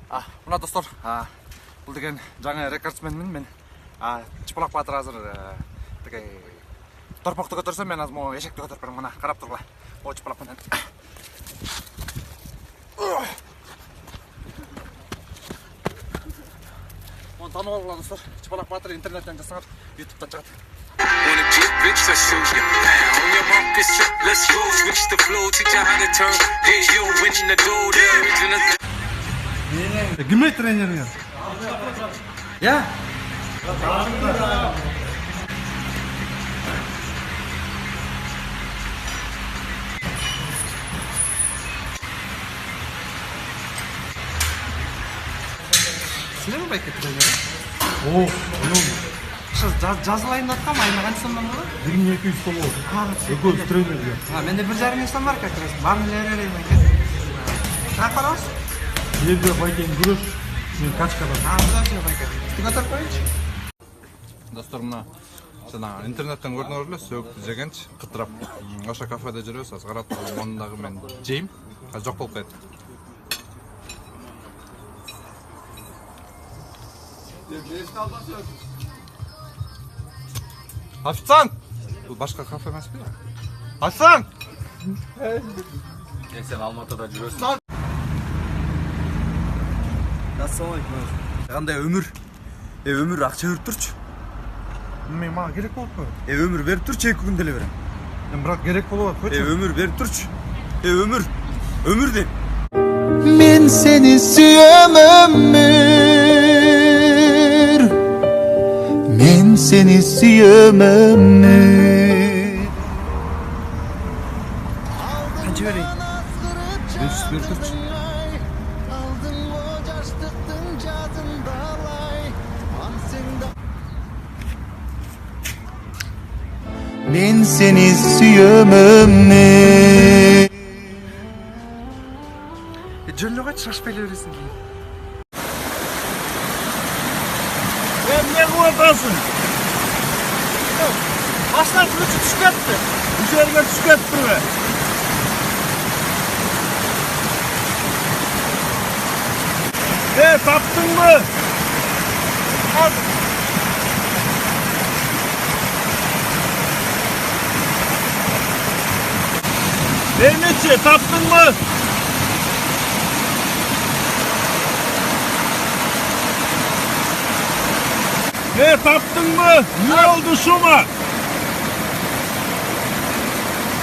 Мына достор, бұл деген жаңа рекордсменмін мен. Чыпалақ батыр азыр торпақты көтерсем, мен азыр ешекті көтеріп берем. Мына қарап тұрғыла. О чыпалақ менен. Оны танып алғыла достор. Чыпалақ батыр интернеттен жасаңар, ютубтан шығады. Wanna get rich, let's show you. On your mark, this trip, let's go. Switch the flow, teach you how to turn. Hey, yo, in the door, the original. Кім тренеріңе? Я? Сілер ме байке тренері? О, Жазылайын атқам, айына қанша сомнан болады? 1200 сом болды. Екеуіз тренерге. Менде 1,5 сом бар, как раз. Барын леререйм екен. Қақ барасыз? Жерде байкен күреш, мен качкадан. Все, байке. Ты көтеріп қойыншы? Достар, мына жаңағы интернеттен көрініп өрлес, сөкті жегенш, қытырап. Оша кафеде жүрес, аз қарап маңындағы мен жейм, жоқ болып қайды. Официант! Бұл башқа кафе емес пе? Официант! Сен Алматыда жүресің. Ассалаумалейкум. Қандай өмір? Өмір ақша беріп тұршы. Мен маған керек болып қой. Өмір беріп тұршы, 2 күн деле берем. Бірақ керек болып қой. Өмір беріп тұршы. Өмір де. Men seni suyam ömür. Men seni suyam ömür. Қанша берейін? 500 беріп тұршы. Men seni suyam ömür. Жөнліға шашпайлы өресін кейін. Ne kuvatasın? Baştan kılıcı tüketti. Üzerine tüketti mi? Taptın mı? Mehmetçi, taptın mı? Taptın mı? Ne oldu şu mu?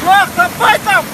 Bak, tapay tap.